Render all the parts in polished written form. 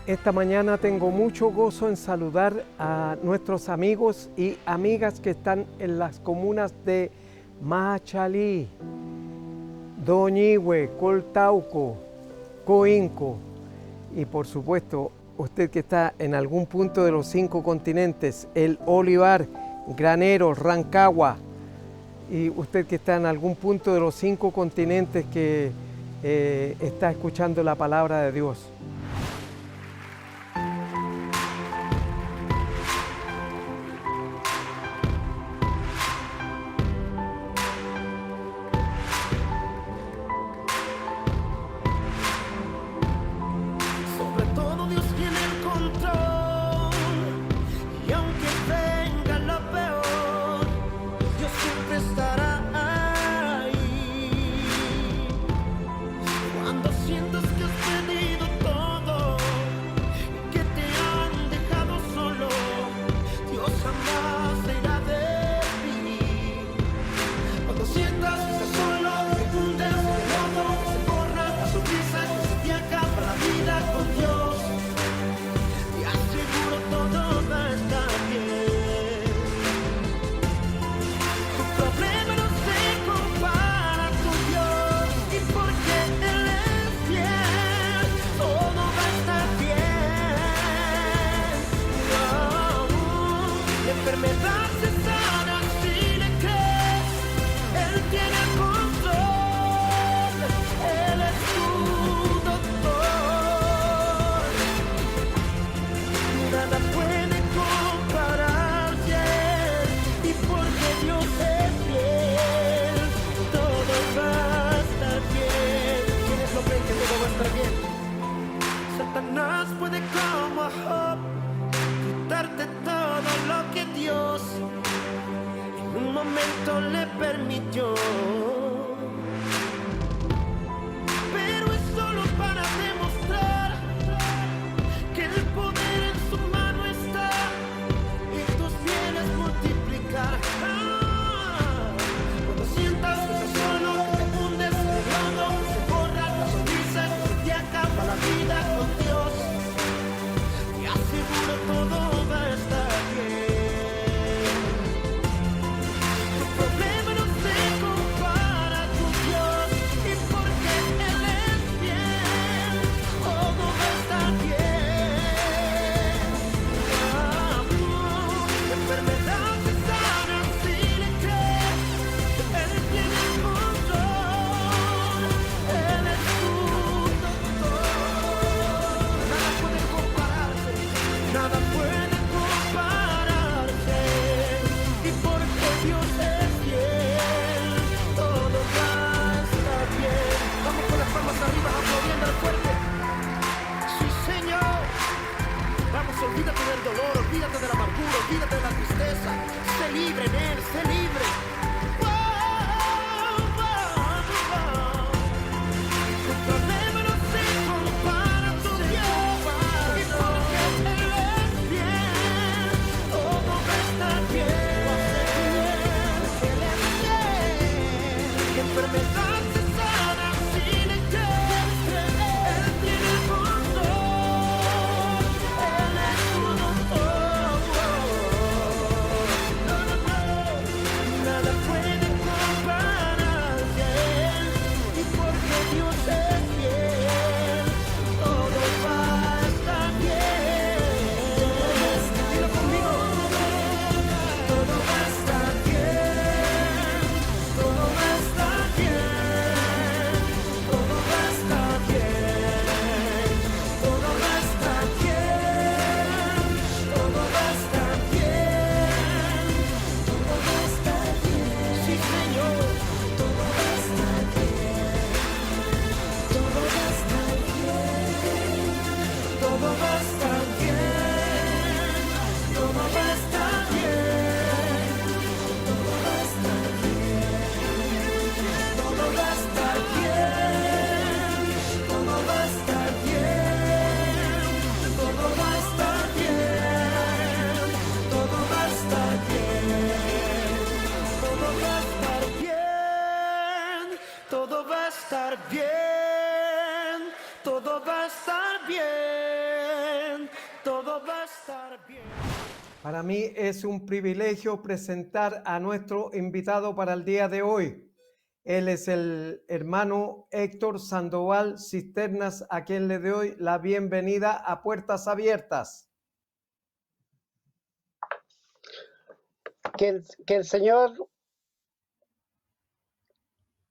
Esta mañana tengo mucho gozo en saludar a nuestros amigos y amigas que están en las comunas de Machalí, Doñihue, Coltauco, Coinco y por supuesto usted que está en algún punto de los 5 continentes, el Olivar, Graneros, Rancagua, y usted que está en algún punto de los 5 continentes que está escuchando la palabra de Dios. Satanás puede como Job quitarte todo lo que Dios en un momento le permitió, pero es solo para demostrar que el poder en su mano está y tus bienes multiplicar. Cuando sientas que estás solo, que te hundes en el lodo, se borra la sonrisa y te acaba la vida con Dios, te aseguro todo va a estar bien. Tu problema no se compara a tu Dios, y porque Él es fiel, todo va a estar bien. La enfermedad se sana si le crees, Él tiene el control, Él es tu doctor. Nada puede compararse, nada puede compararse, y porque Dios es fiel, todo va a estar bien. Vamos con las palmas arriba, aplaudiendo al fuerte. Sí, Señor. Vamos, olvídate del dolor, olvídate de la amargura, olvídate de la tristeza. Sé libre en Él, sé libre. Tu problema no se compara a tu Dios, y porque Él es fiel, todo va a estar bien. Él es fiel. La enfermedad se sana si le crees. Él tiene el control, Él es tu doctor. Nada puede compararse a Él, y porque Dios es fiel, todo va a estar bien. Dilo conmigo. Todo va a estar bien, todo va a estar bien, todo va a estar bien, todo va a estar bien, todo va a estar bien, todo va a estar bien. Sí, Señor, todo va a estar bien, todo va a estar bien, todo va a estar bien, todo va a estar bien, todo va a estar bien, todo va a estar bien, todo va a estar bien, todo va a estar bien, todo va a estar bien, todo va a estar bien, todo va a estar bien, todo va a estar bien. Para mí es un privilegio presentar a nuestro invitado para el día de hoy. Él es el hermano Héctor Sandoval Cisternas, a quien le doy la bienvenida a Puertas Abiertas. Que el Señor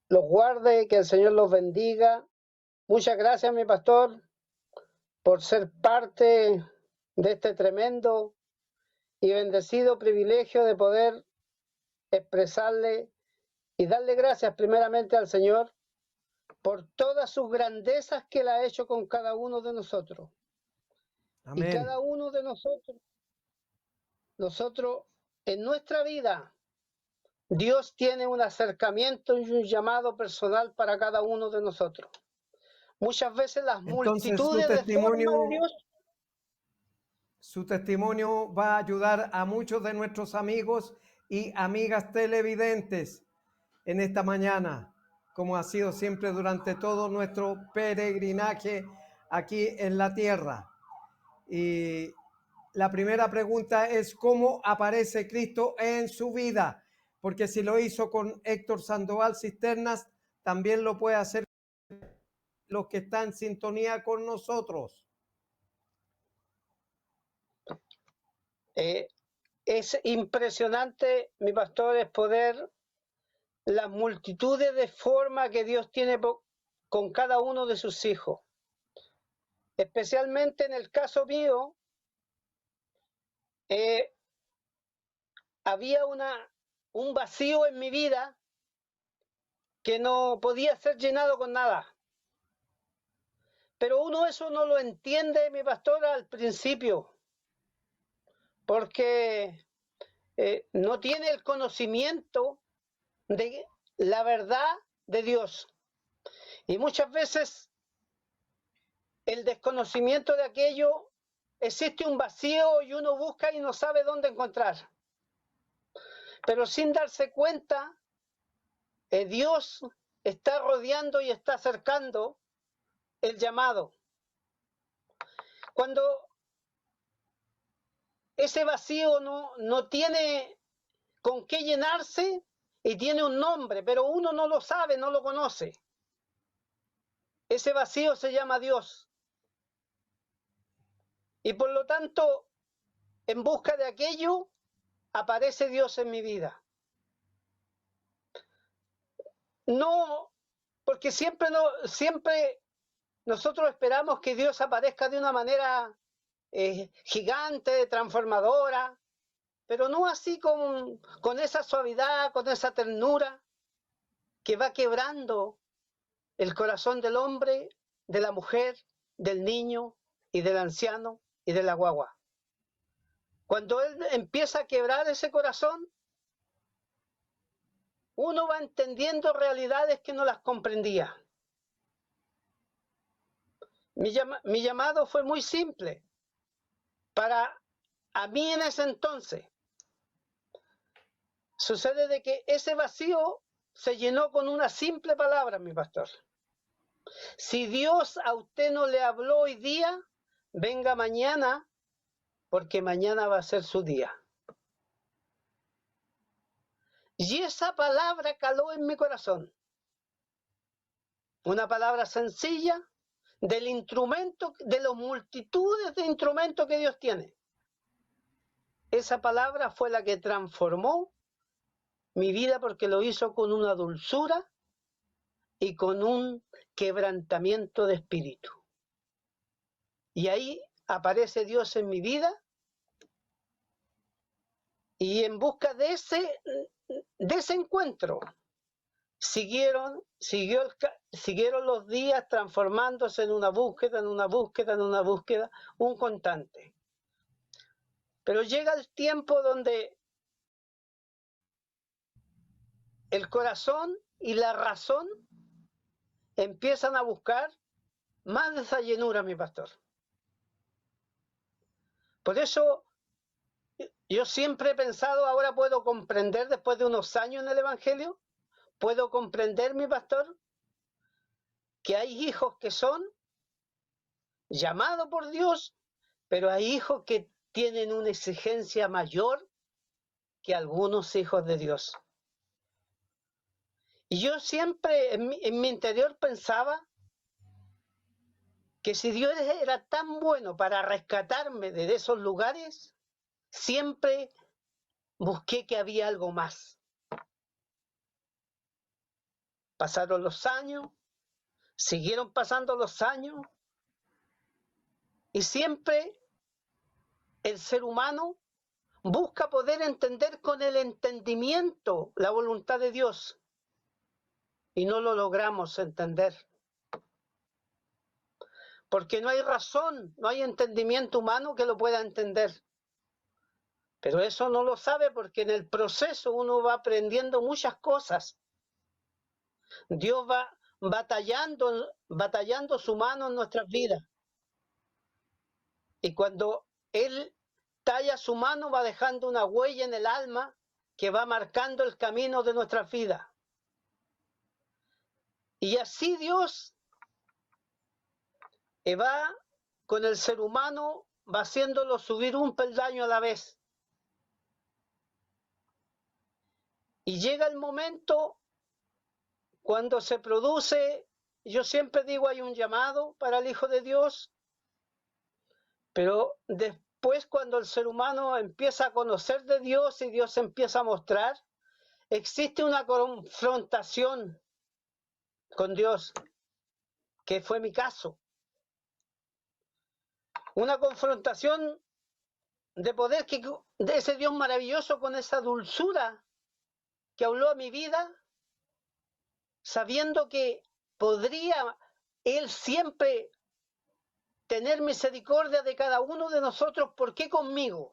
los guarde, que el Señor los bendiga. Muchas gracias, mi pastor, por ser parte de este tremendo y bendecido privilegio de poder expresarle y darle gracias primeramente al Señor por todas sus grandezas que Él ha hecho con cada uno de nosotros. Amén. Y cada uno de nosotros en nuestra vida, Dios tiene un acercamiento y un llamado personal para cada uno de nosotros. Muchas veces las multitudes de forma de Dios. Su testimonio va a ayudar a muchos de nuestros amigos y amigas televidentes en esta mañana, como ha sido siempre durante todo nuestro peregrinaje aquí en la tierra. Y la primera pregunta es: ¿cómo aparece Cristo en su vida? Porque si lo hizo con Héctor Sandoval Cisternas, también lo puede hacer los que están en sintonía con nosotros. Es impresionante, mi pastor, es poder las multitudes de forma que Dios tiene con cada uno de sus hijos. Especialmente en el caso mío, había un vacío en mi vida que no podía ser llenado con nada. Pero uno eso no lo entiende, mi pastor, al principio, porque no tiene el conocimiento de la verdad de Dios. Y muchas veces el desconocimiento de aquello, existe un vacío y uno busca y no sabe dónde encontrar. Pero sin darse cuenta, Dios está rodeando y está acercando el llamado. Cuando ese vacío no tiene con qué llenarse y tiene un nombre, pero uno no lo sabe, no lo conoce. Ese vacío se llama Dios. Y por lo tanto, en busca de aquello, aparece Dios en mi vida. No, porque siempre nosotros esperamos que Dios aparezca de una manera gigante, transformadora, pero no así con esa suavidad, con esa ternura que va quebrando el corazón del hombre, de la mujer, del niño y del anciano y de la guagua. Cuando Él empieza a quebrar ese corazón, uno va entendiendo realidades que no las comprendía. Mi llamado fue muy simple. Para a mí en ese entonces, sucede de que ese vacío se llenó con una simple palabra, mi pastor. Si Dios a usted no le habló hoy día, venga mañana, porque mañana va a ser su día. Y esa palabra caló en mi corazón. Una palabra sencilla del instrumento, de las multitudes de instrumentos que Dios tiene. Esa palabra fue la que transformó mi vida, porque lo hizo con una dulzura y con un quebrantamiento de espíritu. Y ahí aparece Dios en mi vida, y en busca de ese encuentro siguieron los días transformándose en una búsqueda, un constante. Pero llega el tiempo donde el corazón y la razón empiezan a buscar más de esa llenura, mi pastor. Por eso yo siempre he pensado, ahora puedo comprender, después de unos años en el Evangelio, puedo comprender, mi pastor, que hay hijos que son llamados por Dios, pero hay hijos que tienen una exigencia mayor que algunos hijos de Dios. Y yo siempre en mi interior pensaba que si Dios era tan bueno para rescatarme de esos lugares, siempre busqué que había algo más. Pasaron los años, siguieron pasando los años, y siempre el ser humano busca poder entender con el entendimiento la voluntad de Dios, y no lo logramos entender. Porque no hay razón, no hay entendimiento humano que lo pueda entender. Pero eso no lo sabe porque en el proceso uno va aprendiendo muchas cosas. Dios va batallando su mano en nuestras vidas. Y cuando Él talla su mano, va dejando una huella en el alma que va marcando el camino de nuestras vidas. Y así Dios va con el ser humano, va haciéndolo subir un peldaño a la vez. Y llega el momento cuando se produce, yo siempre digo, hay un llamado para el Hijo de Dios, pero después cuando el ser humano empieza a conocer de Dios y Dios empieza a mostrar, existe una confrontación con Dios, que fue mi caso. Una confrontación de poder de ese Dios maravilloso con esa dulzura que habló a mi vida, sabiendo que podría Él siempre tener misericordia de cada uno de nosotros. ¿Por qué conmigo?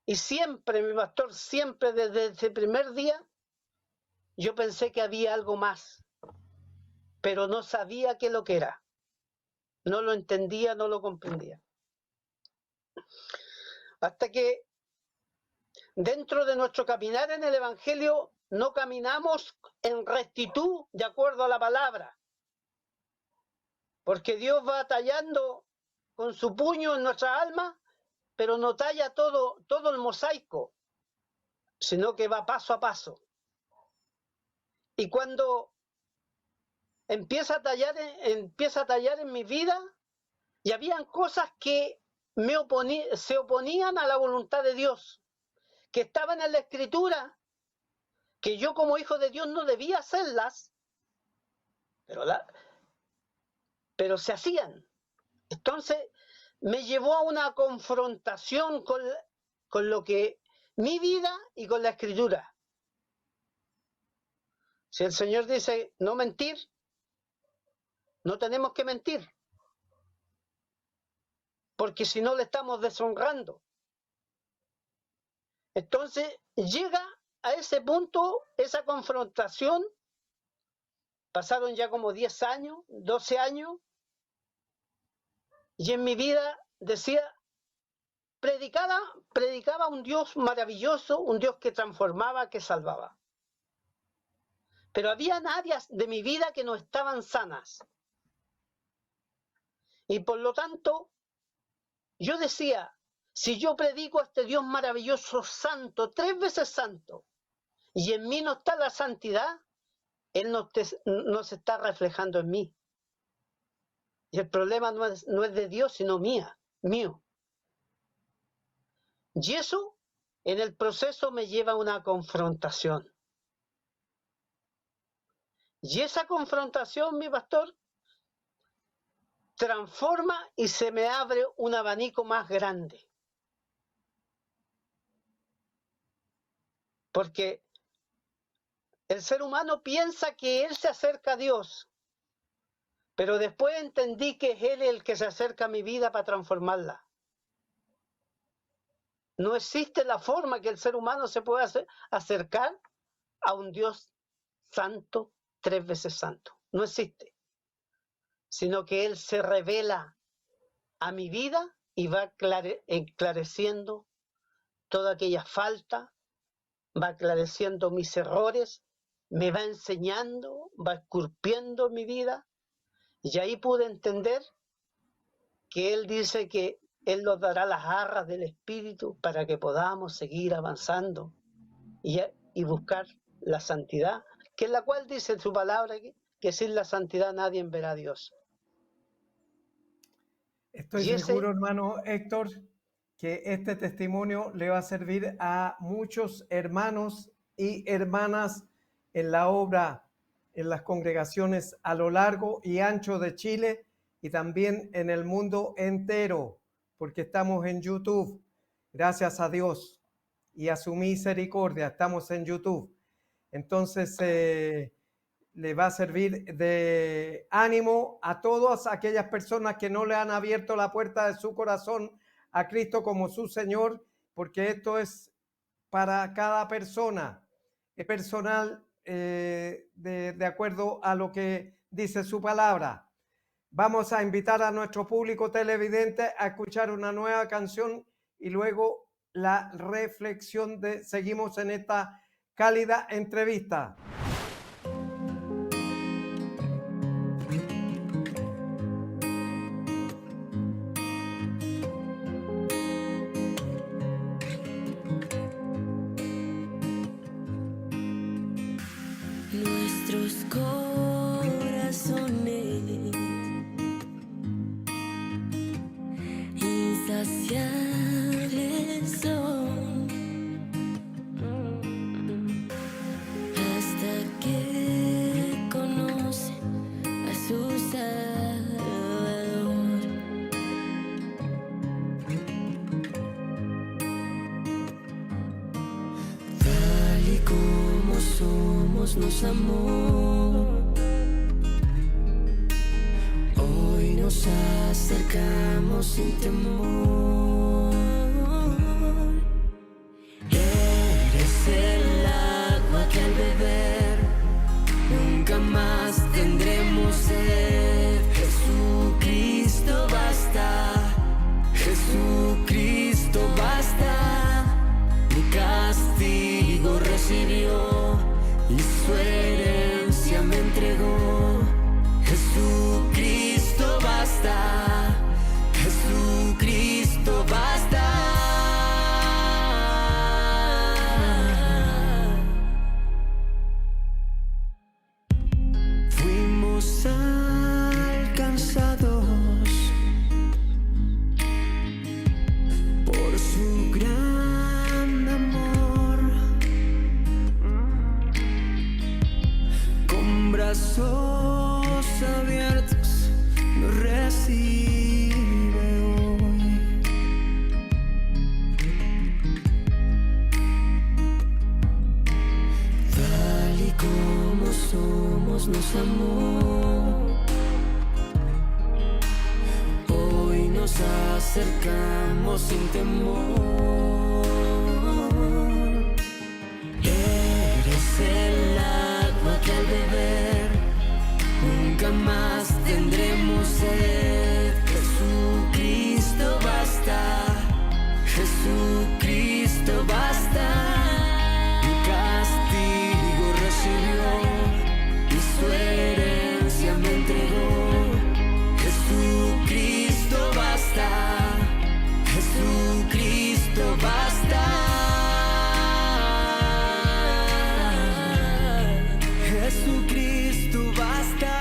Y siempre, mi pastor, siempre desde ese primer día, yo pensé que había algo más, pero no sabía qué lo que era. No lo entendía, no lo comprendía. Hasta que dentro de nuestro caminar en el Evangelio no caminamos en rectitud de acuerdo a la palabra. Porque Dios va tallando con su puño en nuestra alma, pero no talla todo el mosaico, sino que va paso a paso. Y cuando empieza a tallar en mi vida, y habían cosas que se oponían a la voluntad de Dios, que estaban en la Escritura, que yo como hijo de Dios no debía hacerlas, pero se hacían. Entonces me llevó a una confrontación con lo que mi vida y con la Escritura. Si el Señor dice no mentir, no tenemos que mentir, porque si no le estamos deshonrando. Entonces llega a ese punto esa confrontación. Pasaron ya como 10 años, 12 años, y en mi vida predicaba un Dios maravilloso, un Dios que transformaba, que salvaba. Pero había áreas de mi vida que no estaban sanas. Y por lo tanto, yo decía, si yo predico a este Dios maravilloso, santo, 3 veces santo, y en mí no está la santidad, Él no se está reflejando en mí. Y el problema no es de Dios, sino mío. Y eso, en el proceso, me lleva a una confrontación. Y esa confrontación, mi pastor, transforma y se me abre un abanico más grande. Porque el ser humano piensa que él se acerca a Dios, pero después entendí que es Él el que se acerca a mi vida para transformarla. No existe la forma que el ser humano se pueda acercar a un Dios santo, 3 veces santo. No existe. Sino que Él se revela a mi vida y va esclareciendo toda aquella falta, va esclareciendo mis errores, me va enseñando, va esculpiendo mi vida. Y ahí pude entender porque Él dice que Él nos dará las arras del Espíritu para que podamos seguir avanzando y buscar la santidad, que es la cual dice en su palabra que sin la santidad nadie verá a Dios. Estoy seguro, hermano Héctor, que este testimonio le va a servir a muchos hermanos y hermanas en la obra, en las congregaciones a lo largo y ancho de Chile y también en el mundo entero, porque estamos en YouTube, gracias a Dios y a su misericordia, estamos en YouTube. Entonces, le va a servir de ánimo a todas aquellas personas que no le han abierto la puerta de su corazón a Cristo como su Señor, porque esto es para cada persona, es personal, de acuerdo a lo que dice su palabra. Vamos a invitar a nuestro público televidente a escuchar una nueva canción y luego la reflexión seguimos en esta cálida entrevista. Nuestros corazones insaciables son hasta que conocen a su Salvador. Tal y como somos nos amó, hoy nos acercamos sin temor. Eres el agua que al beber nunca más tendremos sed. Jesucristo basta, Jesucristo basta. Mi castigo recibió y su herencia me entregó. Jesucristo basta, Jesucristo basta. Fuimos alcanzados por su gran amor, con brazos abiertos nos recibe hoy. Tal y como somos nos amó, hoy nos acercamos sin temor. Eres el agua que al beber nunca más tendremos sed. Jesucristo basta, Jesucristo basta. Mi castigo recibió y su herencia me entregó. Jesucristo basta, Jesucristo basta. Jesucristo basta.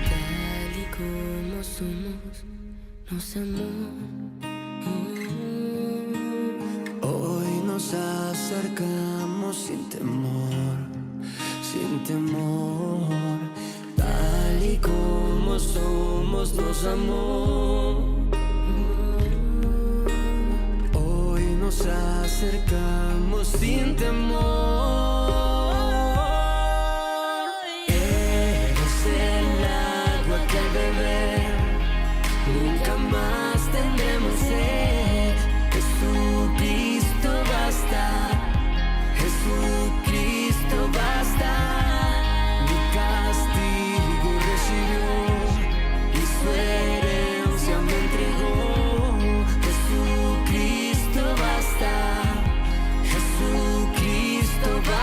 Tal y como somos, nos amó. Hoy nos acercamos sin temor, sin temor. Tal y como somos, nos amó. Nos acercamos sin temor. Eres el agua que al beber nunca más tendremos sed. Jesucristo basta, Jesucristo basta. Mi castigo recibió y su herencia me entregó. Jesucristo basta, Jesucristo basta.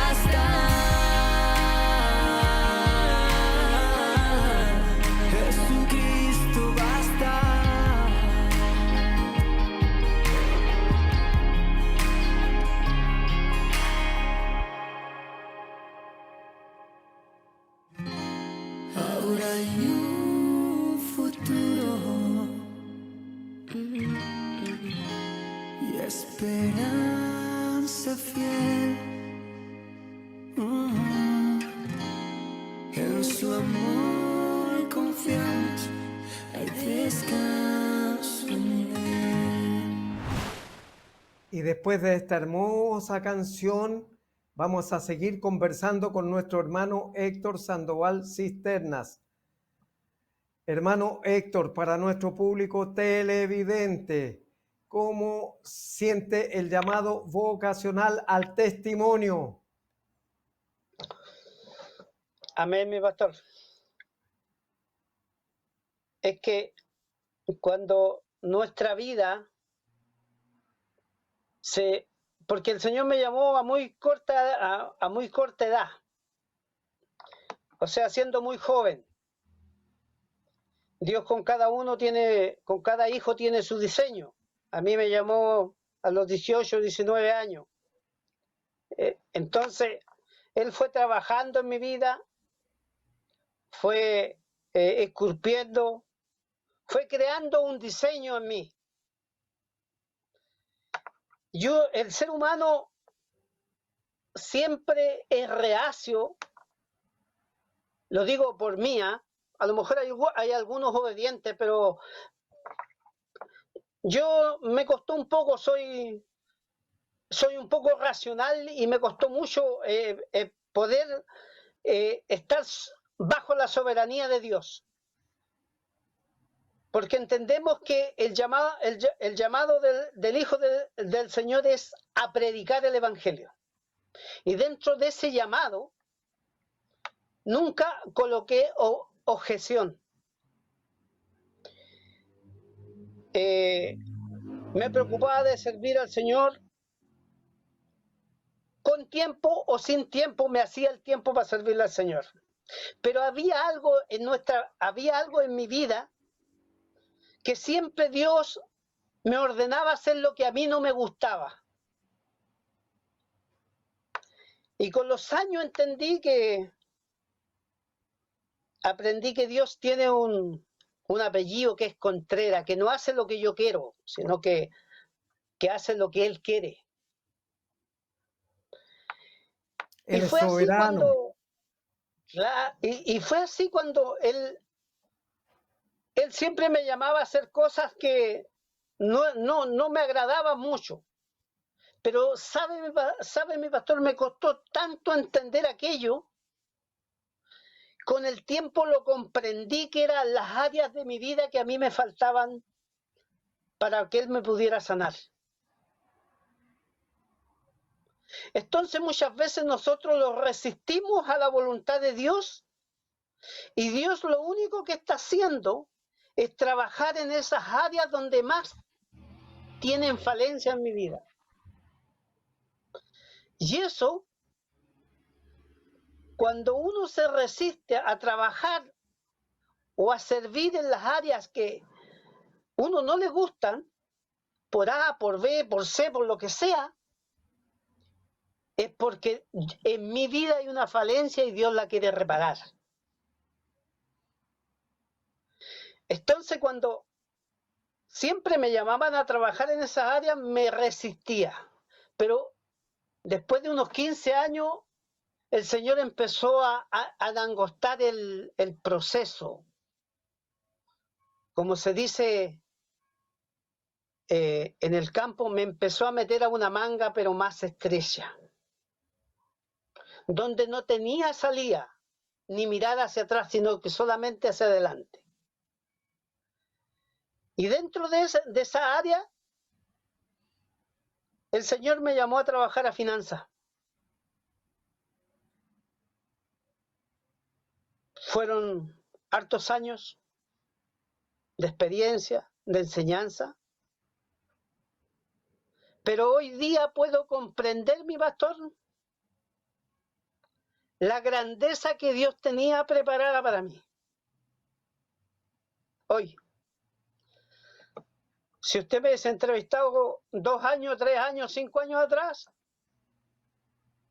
y esperanza fiel. En su amor confiamos, hay descanso en él. Y después de esta hermosa canción, vamos a seguir conversando con nuestro hermano Héctor Sandoval Cisternas. Hermano Héctor, para nuestro público televidente, ¿cómo siente el llamado vocacional al testimonio? Amén, mi pastor. Es que cuando nuestra vida porque el Señor me llamó a muy corta edad, o sea, siendo muy joven. Dios con cada hijo tiene su diseño. A mí me llamó a los 18, 19 años. Entonces, Él fue trabajando en mi vida, fue esculpiendo, fue creando un diseño en mí. El ser humano siempre es reacio, lo digo por mí, a lo mejor hay algunos obedientes, pero yo me costó un poco, soy un poco racional y me costó mucho poder estar bajo la soberanía de Dios. Porque entendemos que el llamado del Hijo del Señor es a predicar el Evangelio. Y dentro de ese llamado, nunca coloqué objeción. Me preocupaba de servir al Señor con tiempo o sin tiempo, me hacía el tiempo para servirle al Señor. Pero había algo en mi vida que siempre Dios me ordenaba hacer lo que a mí no me gustaba. Y con los años aprendí que Dios tiene un apellido que es Contreras, que no hace lo que yo quiero, sino que hace lo que Él quiere. Él es soberano. Y fue así cuando Él siempre me llamaba a hacer cosas que no me agradaban mucho. Pero sabe mi pastor, me costó tanto entender aquello. Con el tiempo lo comprendí, que eran las áreas de mi vida que a mí me faltaban para que Él me pudiera sanar. Entonces muchas veces nosotros lo resistimos a la voluntad de Dios, y Dios lo único que está haciendo es trabajar en esas áreas donde más tienen falencia en mi vida. Y eso, cuando uno se resiste a trabajar o a servir en las áreas que uno no le gustan, por A, por B, por C, por lo que sea, es porque en mi vida hay una falencia y Dios la quiere reparar. Entonces, cuando siempre me llamaban a trabajar en esas áreas, me resistía. Pero después de unos 15 años, el Señor empezó a angostar el proceso. Como se dice en el campo, me empezó a meter a una manga, pero más estrecha, donde no tenía salida, ni mirar hacia atrás, sino que solamente hacia adelante. Y dentro de esa área, el Señor me llamó a trabajar a finanzas. Fueron hartos años de experiencia, de enseñanza. Pero hoy día puedo comprender, mi pastor, la grandeza que Dios tenía preparada para mí. Hoy, si usted me hubiese entrevistado 2 años, 3 años, 5 años atrás,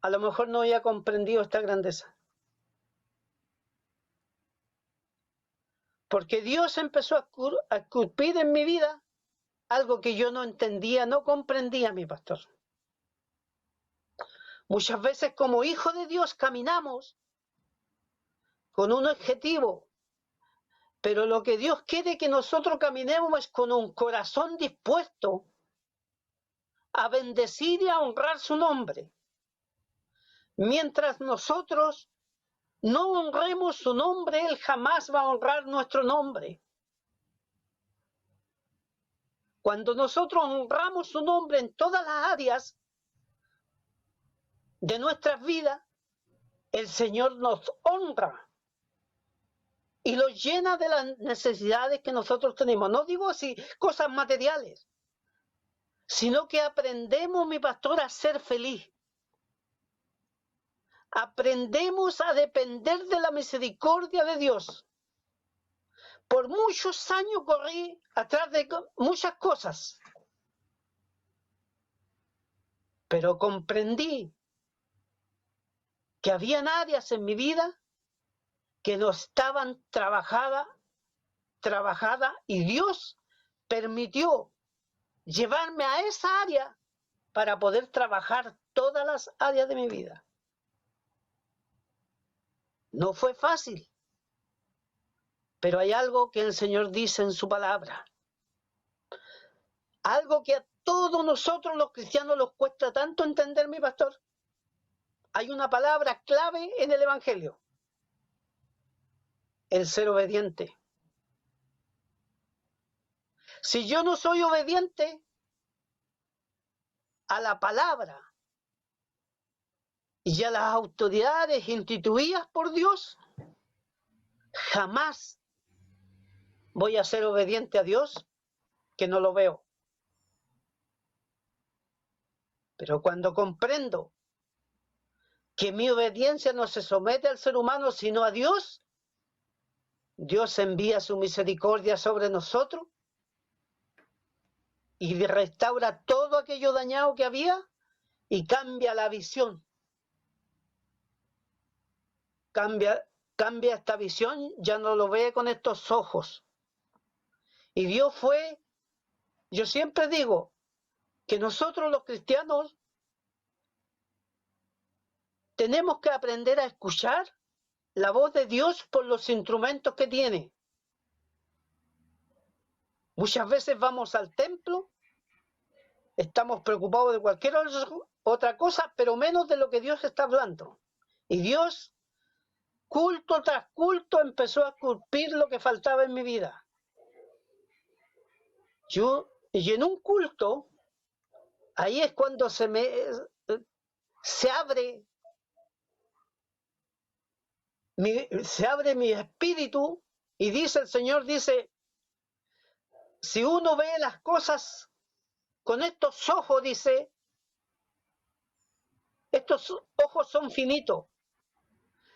a lo mejor no había comprendido esta grandeza. Porque Dios empezó a esculpir en mi vida algo que yo no entendía, no comprendía, mi pastor. Muchas veces como hijos de Dios caminamos con un objetivo, pero lo que Dios quiere que nosotros caminemos es con un corazón dispuesto a bendecir y a honrar su nombre. Mientras nosotros no honremos su nombre, Él jamás va a honrar nuestro nombre. Cuando nosotros honramos su nombre en todas las áreas de nuestras vidas, el Señor nos honra y los llena de las necesidades que nosotros tenemos. No digo así cosas materiales, sino que aprendemos, mi pastor, a ser feliz. Aprendemos a depender de la misericordia de Dios. Por muchos años corrí atrás de muchas cosas, pero comprendí que habían áreas en mi vida que no estaban trabajadas, y Dios permitió llevarme a esa área para poder trabajar todas las áreas de mi vida. No fue fácil, pero hay algo que el Señor dice en su palabra. Algo que a todos nosotros los cristianos nos cuesta tanto entender, mi pastor. Hay una palabra clave en el Evangelio: el ser obediente. Si yo no soy obediente a la palabra y a las autoridades instituidas por Dios, jamás voy a ser obediente a Dios, que no lo veo. Pero cuando comprendo que mi obediencia no se somete al ser humano, sino a Dios, Dios envía su misericordia sobre nosotros y restaura todo aquello dañado que había y cambia la visión. Cambia esta visión, ya no lo ve con estos ojos. Y Dios fue, yo siempre digo, que nosotros los cristianos tenemos que aprender a escuchar la voz de Dios por los instrumentos que tiene. Muchas veces vamos al templo, estamos preocupados de cualquier otra cosa, pero menos de lo que Dios está hablando. Y Dios, culto tras culto, empezó a esculpir lo que faltaba en mi vida. Y en un culto, ahí es cuando se abre mi espíritu, y dice el Señor, dice, si uno ve las cosas con estos ojos, dice, estos ojos son finitos.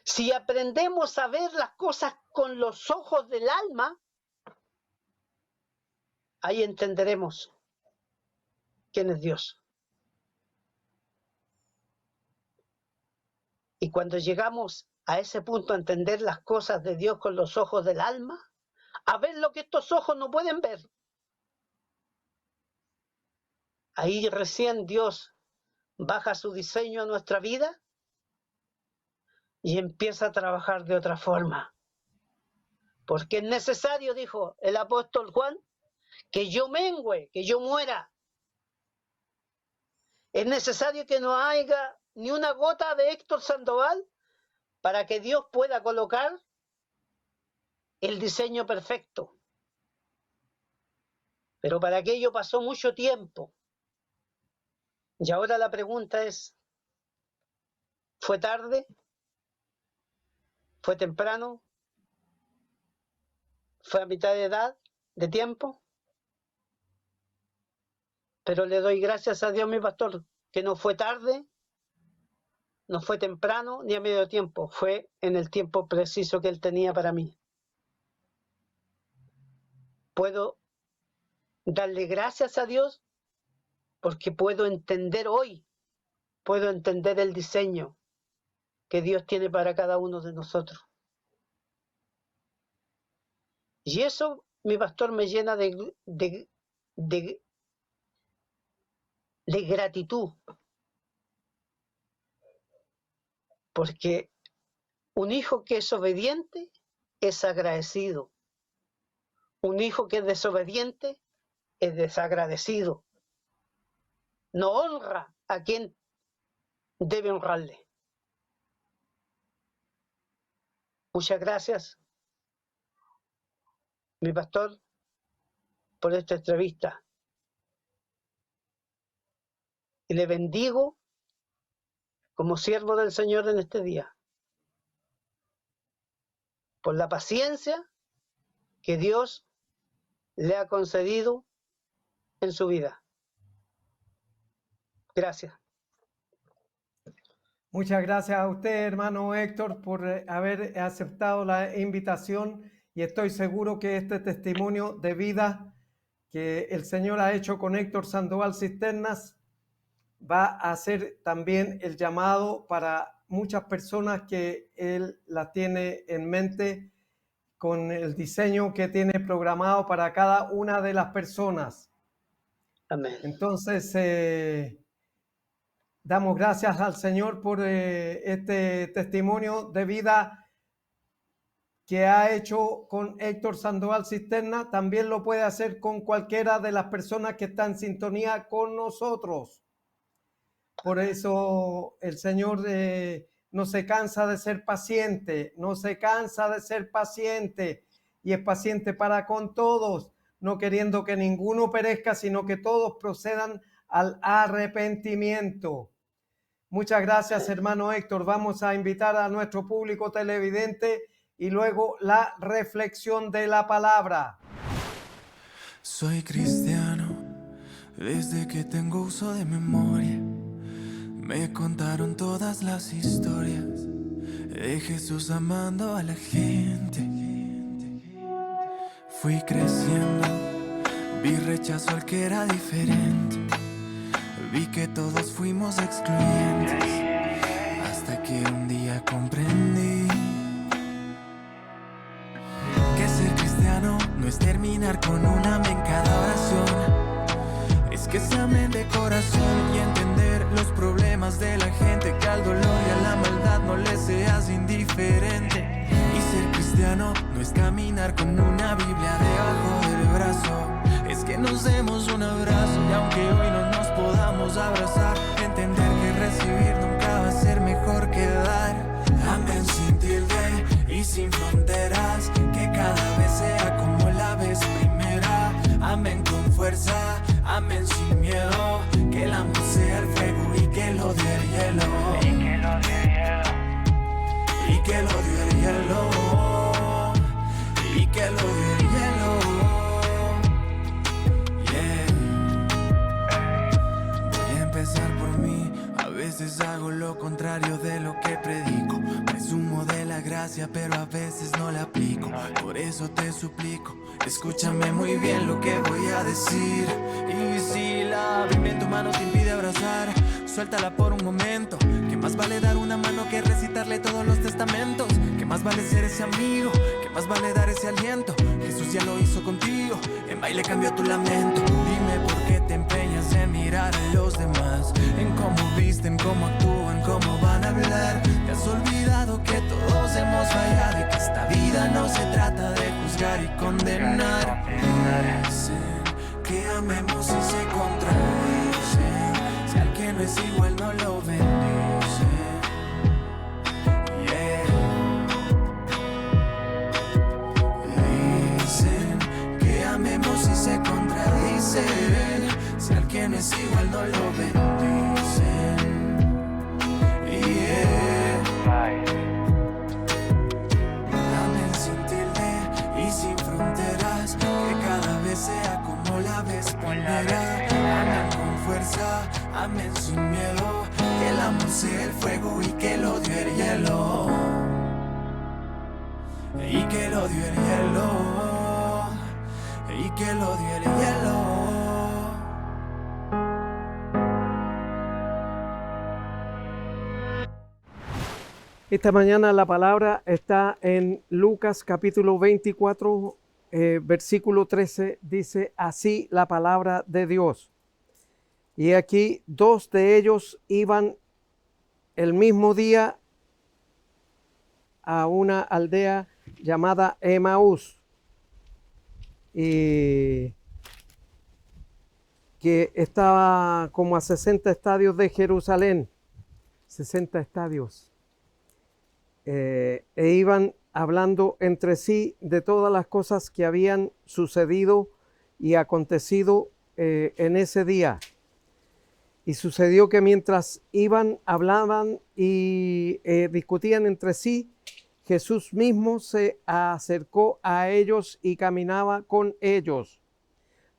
Si aprendemos a ver las cosas con los ojos del alma, ahí entenderemos quién es Dios. Y cuando llegamos a ese punto a entender las cosas de Dios con los ojos del alma, a ver lo que estos ojos no pueden ver, ahí recién Dios baja su diseño a nuestra vida y empieza a trabajar de otra forma. Porque es necesario, dijo el apóstol Juan, que yo mengüe, que yo muera. Es necesario que no haya ni una gota de Héctor Sandoval para que Dios pueda colocar el diseño perfecto. Pero para aquello pasó mucho tiempo. Y ahora la pregunta es, ¿fue tarde? ¿Fue temprano? ¿Fue a mitad de edad, de tiempo? Pero le doy gracias a Dios, mi pastor, que no fue tarde, no fue temprano, ni a medio tiempo. Fue en el tiempo preciso que Él tenía para mí. Puedo darle gracias a Dios porque puedo entender hoy, puedo entender el diseño que Dios tiene para cada uno de nosotros. Y eso, mi pastor, me llena de de gratitud, porque un hijo que es obediente es agradecido. Un hijo que es desobediente es desagradecido. No honra a quien debe honrarle. Muchas gracias, mi pastor, por esta entrevista. Y le bendigo como siervo del Señor en este día, por la paciencia que Dios le ha concedido en su vida. Gracias. Muchas gracias a usted, hermano Héctor, por haber aceptado la invitación, y estoy seguro que este testimonio de vida que el Señor ha hecho con Héctor Sandoval Cisternas va a ser también el llamado para muchas personas que él las tiene en mente, con el diseño que tiene programado para cada una de las personas. Amén. Entonces, damos gracias al Señor por este testimonio de vida que ha hecho con Héctor Sandoval Cisterna. También lo puede hacer con cualquiera de las personas que están en sintonía con nosotros. Por eso el Señor no se cansa de ser paciente, no se cansa de ser paciente, y es paciente para con todos, no queriendo que ninguno perezca, sino que todos procedan al arrepentimiento. Muchas gracias, hermano Héctor. Vamos a invitar a nuestro público televidente y luego la reflexión de la palabra. Soy cristiano desde que tengo uso de memoria. Me contaron todas las historias de Jesús amando a la gente. Fui creciendo, vi rechazo al que era diferente. Vi que todos fuimos excluyentes, hasta que un día comprendí que ser cristiano no es terminar con un amén cada oración. Es que se amen de corazón y entender los problemas de la gente, que al dolor y a la maldad no le seas indiferente. Y ser cristiano no es caminar con una Biblia debajo del brazo. Es que nos demos un abrazo y aunque hoy no nos podamos abrazar, entender que recibir nunca va a ser mejor que dar. Amén sin tilde y sin fronteras, que cada vez sea como la vez primera. Amén con fuerza, amén sin miedo, que el amor sea el fuego y que el odio el hielo. Y que el odio el hielo. Y que el odio el hielo. Empezar por mí, a veces hago lo contrario de lo que predico. Presumo de la gracia, pero a veces no la aplico. Por eso te suplico, escúchame muy bien lo que voy a decir. Y si la Biblia en tu mano te impide abrazar, suéltala por un momento. Que más vale dar una mano que recitarle todos los testamentos. Que más vale ser ese amigo, que más vale dar ese aliento. Jesús ya lo hizo contigo, en baile cambió tu lamento. Dime por qué te empeñas en mirar a los demás, en cómo visten, cómo actúan, cómo van a hablar. Te has olvidado que todos hemos fallado y que esta vida no se trata de juzgar y condenar. Dicen que amemos y se contradicen, si al que no es igual no lo bendice. Dicen que amemos y se contradicen, si al que no es igual no lo bendicen. Amén sin tilde y sin fronteras, que cada vez sea como la vez primera. Amén con fuerza, amén sin miedo, que el amor sea el fuego y que el odio el hielo. Y que el odio el hielo. Y que el odio el hielo. Esta mañana la palabra está en Lucas capítulo 24, versículo 13 dice así la palabra de Dios. Y aquí 2 de ellos iban el mismo día a una aldea llamada Emaús, y que estaba como a 60 estadios de Jerusalén, 60 estadios, e iban hablando entre sí de todas las cosas que habían sucedido y acontecido en ese día. Y sucedió que mientras iban, hablaban y discutían entre sí, Jesús mismo se acercó a ellos y caminaba con ellos,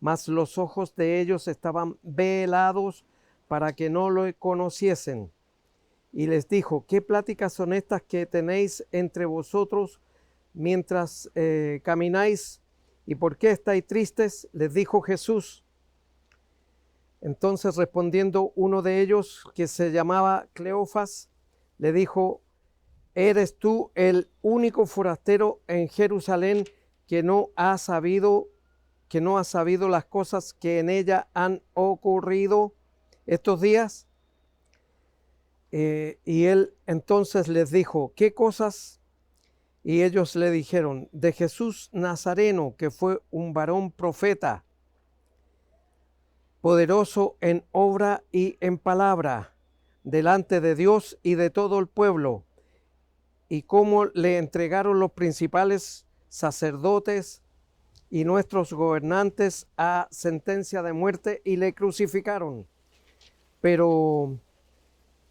mas los ojos de ellos estaban velados para que no lo conociesen. Y les dijo, ¿qué pláticas son estas que tenéis entre vosotros mientras camináis? ¿Y por qué estáis tristes? Les dijo Jesús. Entonces respondiendo uno de ellos, que se llamaba Cleofas, le dijo, ¿eres tú el único forastero en Jerusalén que no ha sabido las cosas que en ella han ocurrido estos días? Y él entonces les dijo, ¿qué cosas? Y ellos le dijeron, de Jesús Nazareno, que fue un varón profeta, poderoso en obra y en palabra, delante de Dios y de todo el pueblo, y cómo le entregaron los principales sacerdotes y nuestros gobernantes a sentencia de muerte y le crucificaron. Pero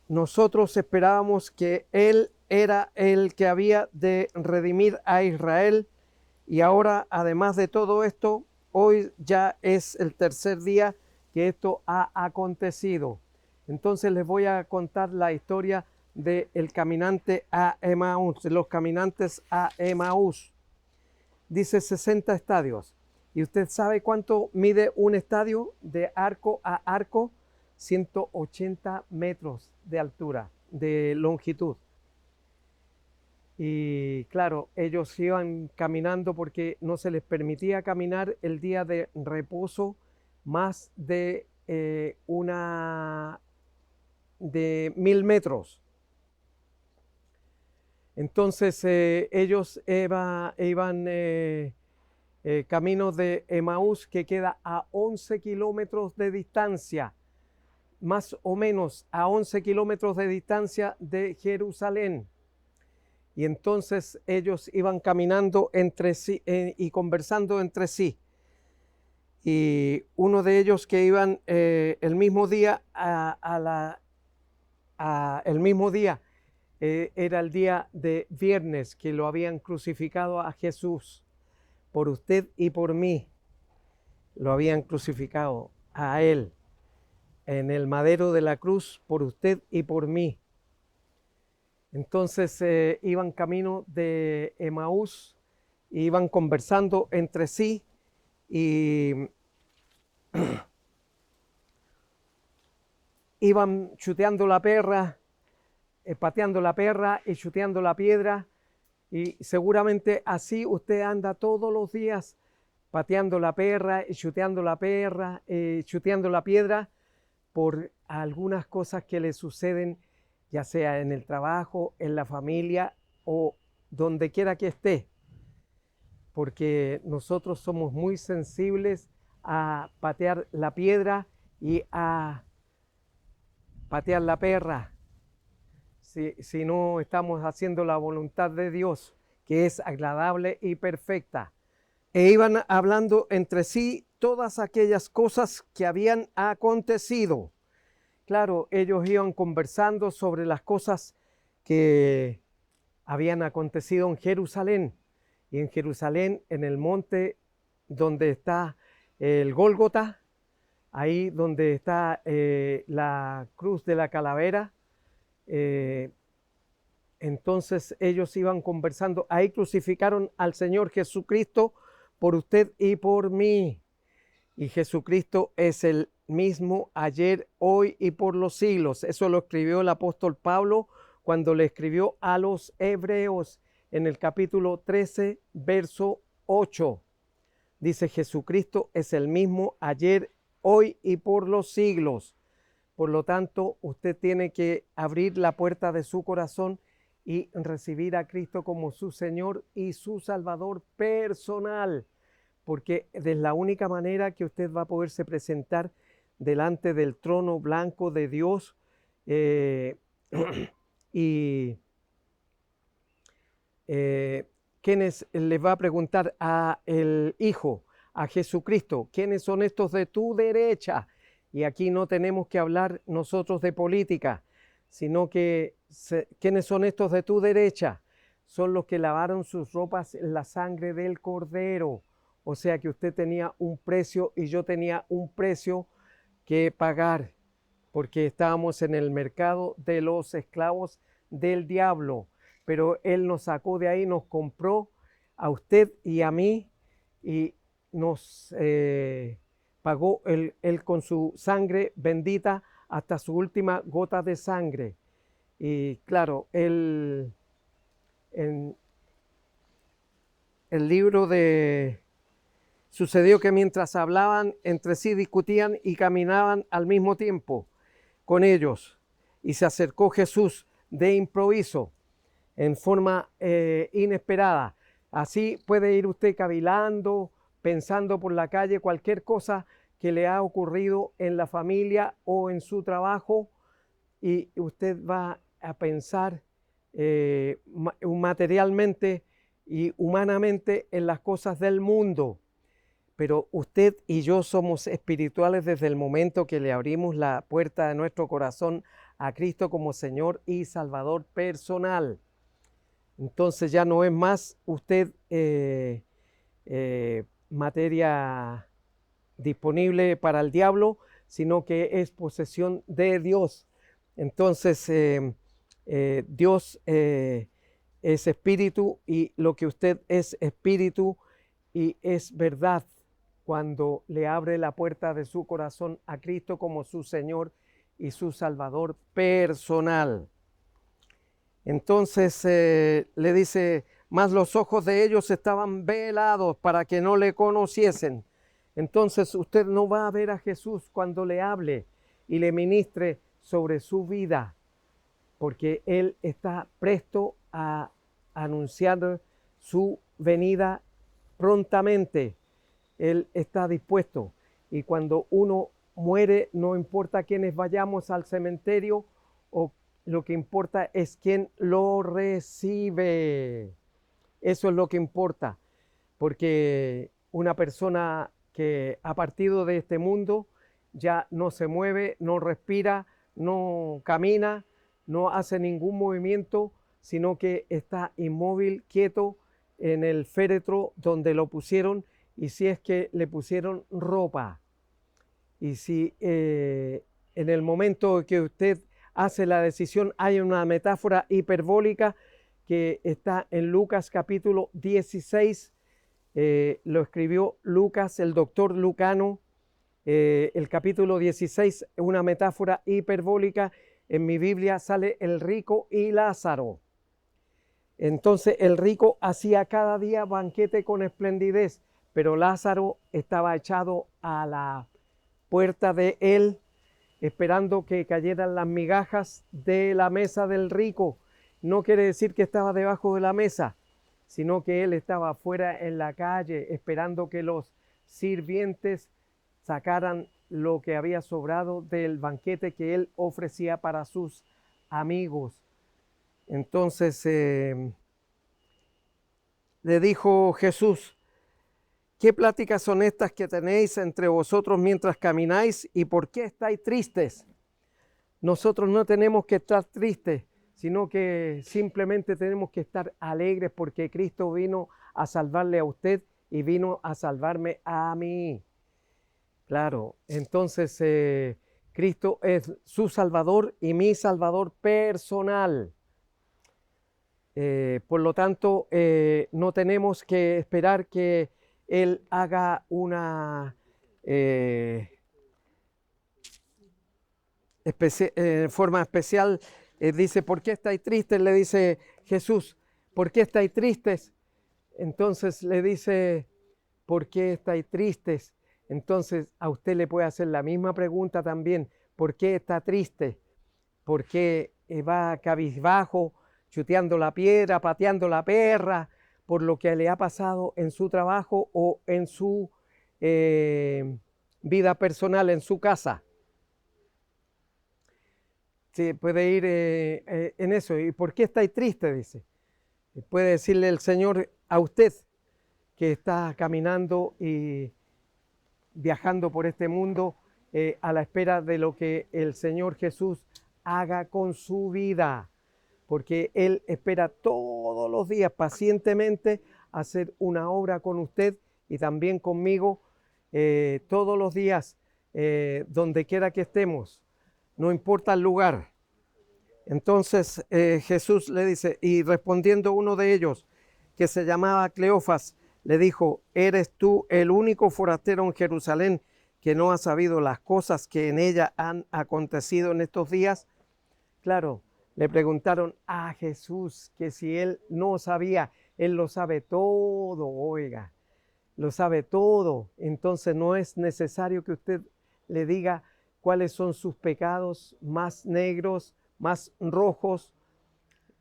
nosotros esperábamos que Él era el que había de redimir a Israel, y ahora, además de todo esto, hoy ya es el tercer día que esto ha acontecido. Entonces les voy a contar la historia del caminante a Emaús, de los caminantes a Emaús. Dice 60 estadios. ¿Y usted sabe cuánto mide un estadio de arco a arco? 180 metros de altura, de longitud. Y claro, ellos iban caminando porque no se les permitía caminar el día de reposo más de 1000 metros. Entonces ellos iban camino de Emaús, que queda a 11 kilómetros de distancia, más o menos a 11 kilómetros de distancia de Jerusalén. Y entonces ellos iban caminando entre sí y conversando entre sí. Y uno de ellos que iban el mismo día el mismo día era el día de viernes, que lo habían crucificado a Jesús por usted y por mí. Lo habían crucificado a él en el madero de la cruz por usted y por mí. Entonces iban camino de Emaús, iban conversando entre sí y iban chuteando la perra, pateando la perra y chuteando la piedra, y seguramente así usted anda todos los días pateando la perra y chuteando la perra, chuteando la piedra por algunas cosas que le suceden, ya sea en el trabajo, en la familia o donde quiera que esté, porque nosotros somos muy sensibles a patear la piedra y a patear la perra si no estamos haciendo la voluntad de Dios, que es agradable y perfecta. E iban hablando entre sí todas aquellas cosas que habían acontecido. Claro, ellos iban conversando sobre las cosas que habían acontecido en Jerusalén. Y en Jerusalén, en el monte donde está el Gólgota, ahí donde está la cruz de la calavera, entonces ellos iban conversando. Ahí crucificaron al Señor Jesucristo por usted y por mí. Y Jesucristo es el mismo ayer, hoy y por los siglos. Eso lo escribió el apóstol Pablo cuando le escribió a los hebreos en el capítulo 13, verso 8. Dice, Jesucristo es el mismo ayer, hoy y por los siglos. Por lo tanto, usted tiene que abrir la puerta de su corazón y recibir a Cristo como su Señor y su Salvador personal, porque es la única manera que usted va a poderse presentar delante del trono blanco de Dios y ¿quiénes les va a preguntar a el Hijo, a Jesucristo? ¿Quiénes son estos de tu derecha? Y aquí no tenemos que hablar nosotros de política, sino que ¿quiénes son estos de tu derecha? Son los que lavaron sus ropas en la sangre del Cordero. O sea que usted tenía un precio y yo tenía un precio que pagar, porque estábamos en el mercado de los esclavos del diablo. Pero Él nos sacó de ahí, nos compró a usted y a mí y nos pagó él con su sangre bendita hasta su última gota de sangre. Y claro, en el libro sucedió que mientras hablaban entre sí discutían y caminaban al mismo tiempo con ellos. Y se acercó Jesús de improviso, en forma inesperada. Así puede ir usted cavilando, pensando por la calle cualquier cosa que le ha ocurrido en la familia o en su trabajo, y usted va a pensar materialmente y humanamente en las cosas del mundo. Pero usted y yo somos espirituales desde el momento que le abrimos la puerta de nuestro corazón a Cristo como Señor y Salvador personal. Entonces ya no es más usted materia disponible para el diablo, sino que es posesión de Dios. Entonces Dios es espíritu, y lo que usted es espíritu y es verdad cuando le abre la puerta de su corazón a Cristo como su Señor y su Salvador personal. Entonces le dice, mas los ojos de ellos estaban velados para que no le conociesen. Entonces usted no va a ver a Jesús cuando le hable y le ministre sobre su vida, porque Él está presto a anunciar su venida prontamente. Él está dispuesto, y cuando uno muere, no importa quiénes vayamos al cementerio, o lo que importa es quién lo recibe. Eso es lo que importa, porque una persona que ha partido de este mundo ya no se mueve, no respira, no camina, no hace ningún movimiento, sino que está inmóvil, quieto en el féretro donde lo pusieron, y si es que le pusieron ropa. Y si en el momento que usted hace la decisión, hay una metáfora hiperbólica que está en Lucas capítulo 16, lo escribió Lucas, el doctor Lucano, el capítulo 16, una metáfora hiperbólica. En mi Biblia sale el rico y Lázaro. Entonces el rico hacía cada día banquete con esplendidez, pero Lázaro estaba echado a la puerta de él, esperando que cayeran las migajas de la mesa del rico. No quiere decir que estaba debajo de la mesa, sino que él estaba afuera en la calle, esperando que los sirvientes sacaran lo que había sobrado del banquete que él ofrecía para sus amigos. Entonces le dijo Jesús, ¿qué pláticas son estas que tenéis entre vosotros mientras camináis, y por qué estáis tristes? Nosotros no tenemos que estar tristes, sino que simplemente tenemos que estar alegres, porque Cristo vino a salvarle a usted y vino a salvarme a mí. Claro, entonces Cristo es su Salvador y mi Salvador personal. Por lo tanto, no tenemos que esperar que Él haga una forma especial. Dice, ¿por qué estáis tristes? Le dice Jesús, ¿por qué estáis tristes? Entonces le dice, ¿por qué estáis tristes? Entonces a usted le puede hacer la misma pregunta también. ¿Por qué está triste? ¿Por qué va cabizbajo, chuteando la piedra, pateando la perra, por lo que le ha pasado en su trabajo o en su vida personal, en su casa? Sí, puede ir en eso. ¿Y por qué estáis triste? Dice. Puede decirle el Señor a usted que está caminando y viajando por este mundo a la espera de lo que el Señor Jesús haga con su vida, porque Él espera todos los días pacientemente hacer una obra con usted y también conmigo todos los días, donde quiera que estemos, no importa el lugar. Entonces Jesús le dice, y respondiendo uno de ellos, que se llamaba Cleofas, le dijo, ¿eres tú el único forastero en Jerusalén que no ha sabido las cosas que en ella han acontecido en estos días? Claro, le preguntaron a Jesús que si él no sabía, él lo sabe todo, oiga, lo sabe todo. Entonces no es necesario que usted le diga cuáles son sus pecados más negros, más rojos,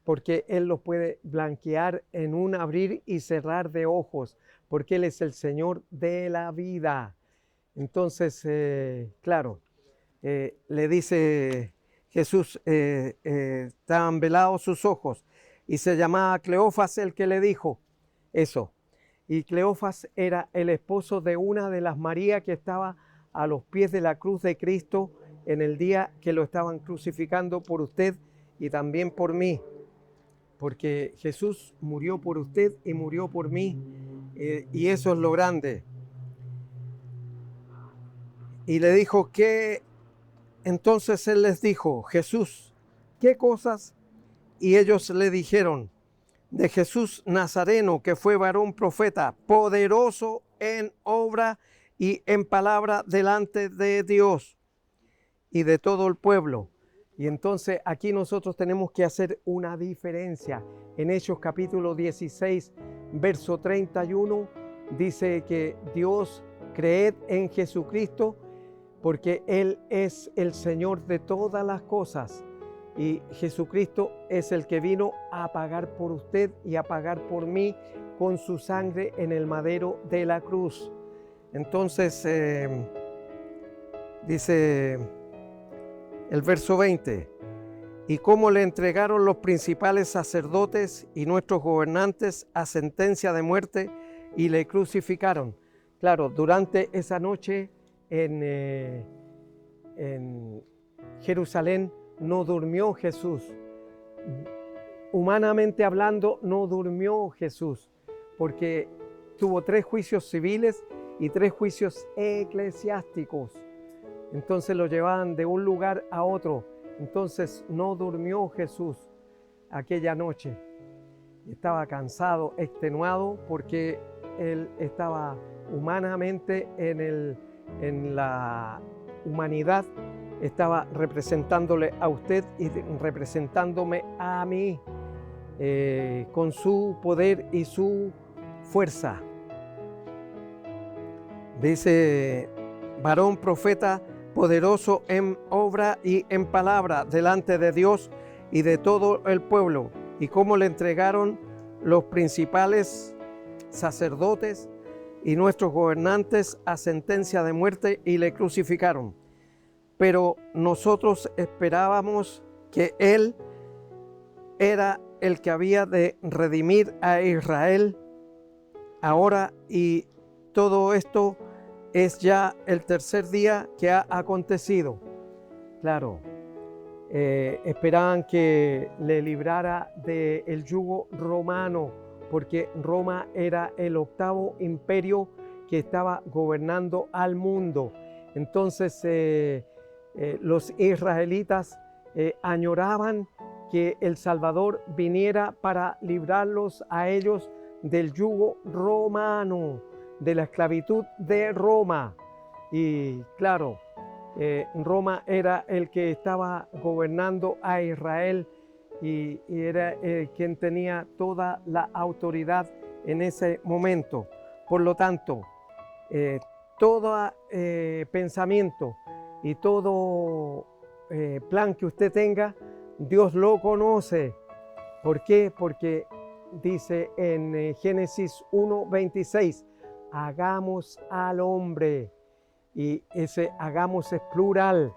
porque Él los puede blanquear en un abrir y cerrar de ojos, porque Él es el Señor de la vida. Entonces, claro, le dice Jesús, estaban velados sus ojos, y se llamaba Cleofas el que le dijo eso. Y Cleofas era el esposo de una de las Marías que estaba a los pies de la cruz de Cristo en el día que lo estaban crucificando por usted y también por mí. Porque Jesús murió por usted y murió por mí, y eso es lo grande. Y le dijo que, entonces él les dijo, Jesús, ¿qué cosas? Y ellos le dijeron, de Jesús Nazareno, que fue varón profeta, poderoso en obra y en palabra delante de Dios y de todo el pueblo. Y entonces aquí nosotros tenemos que hacer una diferencia. En Hechos capítulo 16, verso 31, dice que Dios, creed en Jesucristo, porque Él es el Señor de todas las cosas. Y Jesucristo es el que vino a pagar por usted y a pagar por mí con su sangre en el madero de la cruz. Entonces, dice el verso 20, y cómo le entregaron los principales sacerdotes y nuestros gobernantes a sentencia de muerte y le crucificaron. Claro, durante esa noche en Jerusalén no durmió Jesús. Humanamente hablando, no durmió Jesús, porque tuvo 3 juicios civiles y 3 juicios eclesiásticos. Entonces lo llevaban de un lugar a otro. Entonces no durmió Jesús aquella noche. Estaba cansado, extenuado, porque Él estaba humanamente en la humanidad, estaba representándole a usted y representándome a mí, con su poder y su fuerza. Dice, varón profeta, poderoso en obra y en palabra delante de Dios y de todo el pueblo, y cómo le entregaron los principales sacerdotes y nuestros gobernantes a sentencia de muerte y le crucificaron. Pero nosotros esperábamos que Él era el que había de redimir a Israel ahora, y todo esto es ya el tercer día que ha acontecido. Claro, esperaban que le librara del yugo romano, porque Roma era el 8º imperio que estaba gobernando al mundo. Entonces los israelitas añoraban que el Salvador viniera para librarlos a ellos del yugo romano, de la esclavitud de Roma. Y claro, Roma era el que estaba gobernando a Israel y era quien tenía toda la autoridad en ese momento. Por lo tanto, todo pensamiento y todo plan que usted tenga, Dios lo conoce. ¿Por qué? Porque dice en Génesis 1:26, hagamos al hombre. Y ese hagamos es plural.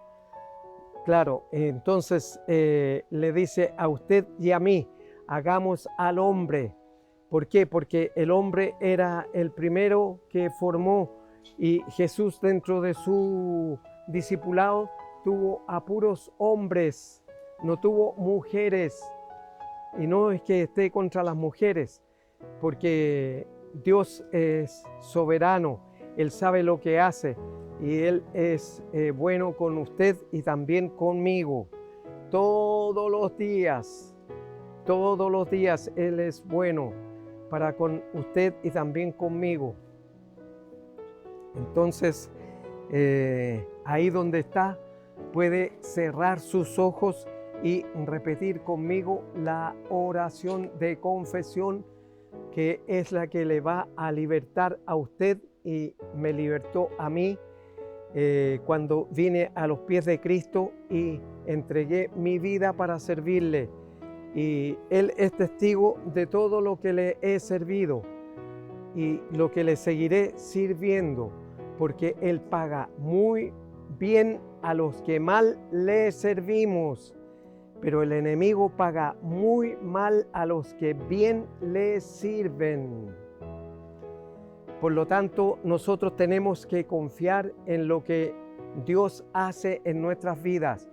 Claro, entonces le dice a usted y a mí, hagamos al hombre. ¿Por qué? Porque el hombre era el primero que formó y Jesús dentro de su discipulado tuvo a puros hombres, no tuvo mujeres. Y no es que esté contra las mujeres, porque Dios es soberano, Él sabe lo que hace y Él es bueno con usted y también conmigo. Todos los días Él es bueno para con usted y también conmigo. Entonces, ahí donde está, puede cerrar sus ojos y repetir conmigo la oración de confesión, que es la que le va a libertar a usted y me libertó a mí cuando vine a los pies de Cristo y entregué mi vida para servirle. Y Él es testigo de todo lo que le he servido y lo que le seguiré sirviendo, porque Él paga muy bien a los que mal le servimos, pero el enemigo paga muy mal a los que bien le sirven. Por lo tanto, nosotros tenemos que confiar en lo que Dios hace en nuestras vidas.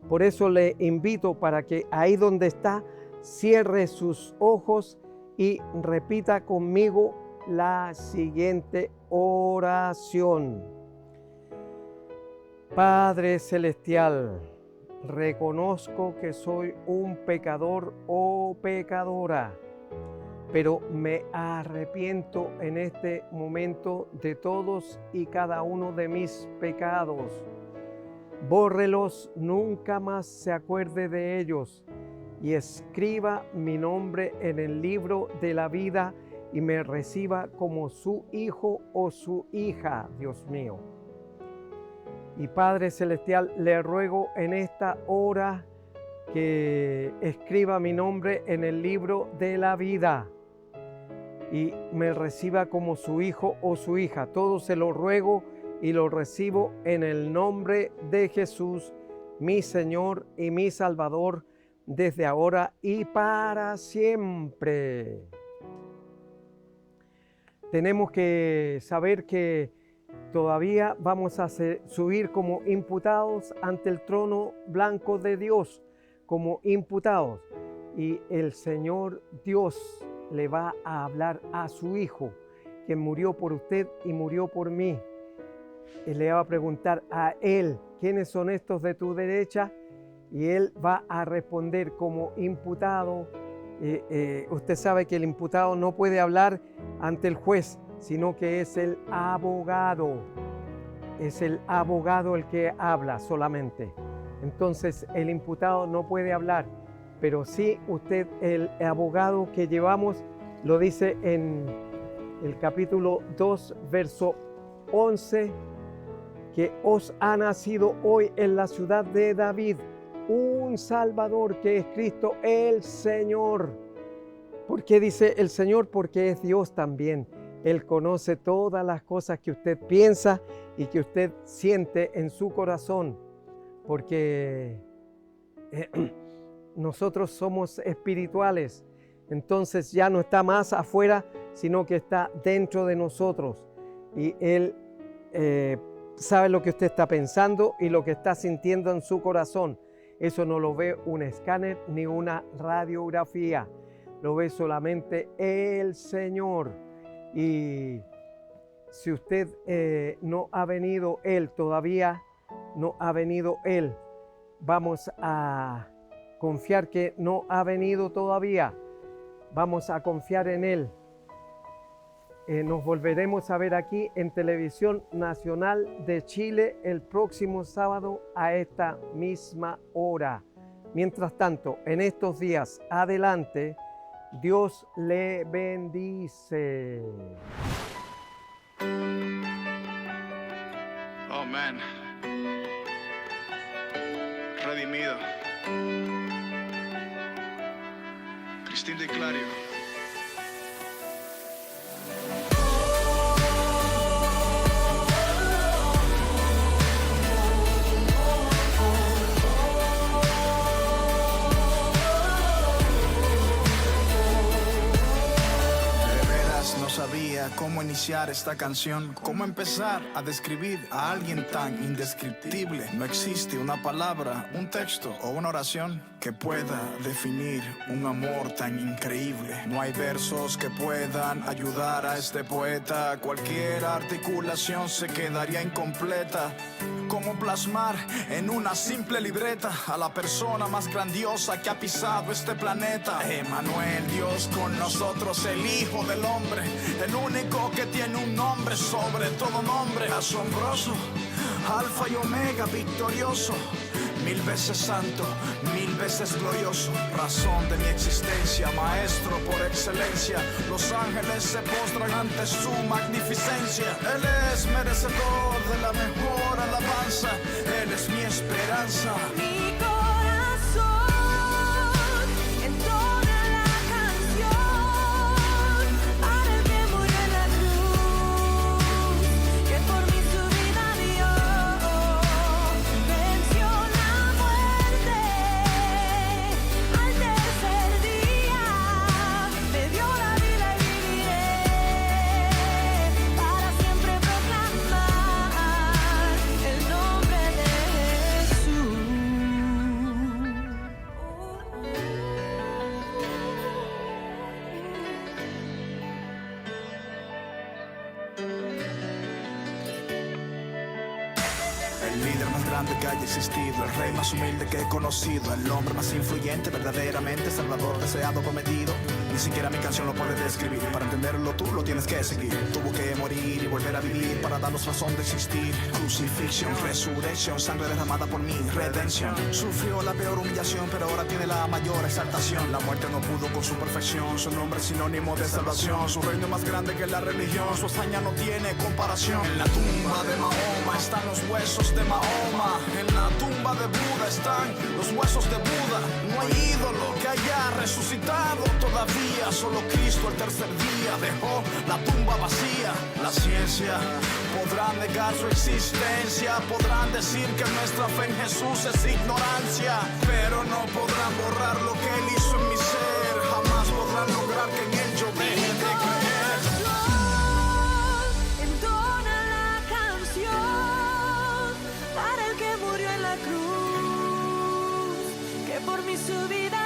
Por eso le invito para que ahí donde está, cierre sus ojos y repita conmigo la siguiente oración. Padre Celestial, reconozco que soy un pecador o pecadora, pero me arrepiento en este momento de todos y cada uno de mis pecados. Bórrelos, nunca más se acuerde de ellos y escriba mi nombre en el libro de la vida y me reciba como su hijo o su hija, Dios mío. Y Padre Celestial, le ruego en esta hora que escriba mi nombre en el libro de la vida y me reciba como su hijo o su hija. Todo se lo ruego y lo recibo en el nombre de Jesús, mi Señor y mi Salvador, desde ahora y para siempre. Tenemos que saber que todavía vamos a subir como imputados ante el trono blanco de Dios, como imputados. Y el Señor Dios le va a hablar a su Hijo, que murió por usted y murió por mí. Y le va a preguntar a Él, ¿quiénes son estos de tu derecha? Y Él va a responder como imputado. Usted sabe que el imputado no puede hablar ante el juez, sino que es el abogado. Es el abogado el que habla solamente. Entonces el imputado no puede hablar, pero sí usted, el abogado que llevamos, lo dice en el capítulo 2, verso 11, que os ha nacido hoy en la ciudad de David un Salvador, que es Cristo el Señor. ¿Por qué dice el Señor? Porque es Dios también. Él conoce todas las cosas que usted piensa y que usted siente en su corazón, porque nosotros somos espirituales. Entonces ya no está más afuera, sino que está dentro de nosotros. Y Él sabe lo que usted está pensando y lo que está sintiendo en su corazón. Eso no lo ve un escáner ni una radiografía. Lo ve solamente el Señor. Y si usted no ha venido Él, todavía no ha venido Él, vamos a confiar que no ha venido todavía. Vamos a confiar en Él. Nos volveremos a ver aquí en Televisión Nacional de Chile el próximo sábado a esta misma hora. Mientras tanto, en estos días adelante, Dios le bendice. Amén. Redimido. Cristín de Clario. No sabía cómo iniciar esta canción, cómo empezar a describir a alguien tan indescriptible. No existe una palabra, un texto o una oración que pueda definir un amor tan increíble. No hay versos que puedan ayudar a este poeta. Cualquier articulación se quedaría incompleta. ¿Cómo plasmar en una simple libreta a la persona más grandiosa que ha pisado este planeta? Emmanuel, Dios con nosotros, el Hijo del Hombre, el único que tiene un nombre sobre todo nombre. Asombroso, Alfa y Omega, victorioso, 1000 veces santo, 1000 veces glorioso, razón de mi existencia, maestro por excelencia. Los ángeles se postran ante su magnificencia. Él es merecedor de la mejor alabanza. Él es mi esperanza. Mi corazón entona la canción para el que murió en la cruz, que por mí su vida dio. Venció la muerte al tercer día, me dio la vida y viviré para siempre proclamar el nombre de Jesús. El líder más grande que haya existido, el rey más humilde que he conocido, el hombre más influyente, verdaderamente salvador, deseado, prometido. Ni siquiera mi canción lo puede describir. Para entenderlo tú lo tienes que seguir. Tuvo que morir y volver a vivir para darnos razón de existir. Crucifixión, resurrección, sangre derramada por mí, redención. Sufrió la peor humillación, pero ahora tiene la mayor exaltación. La muerte no pudo con su perfección, su nombre es sinónimo de salvación. Su reino es más grande que la religión, su hazaña no tiene comparación. En la tumba de Mahoma están los huesos de Mahoma. En la tumba de Buda están los huesos de Buda. No hay ídolo que haya resucitado todavía. Solo Cristo el tercer día dejó la tumba vacía. La ciencia podrá negar su existencia, podrán decir que nuestra fe en Jesús es ignorancia, pero no podrán borrar lo que Él hizo en mi ser. Jamás podrán lograr que en Él yo deje de creer. Entona la canción para el que murió en la cruz, que por mí su vida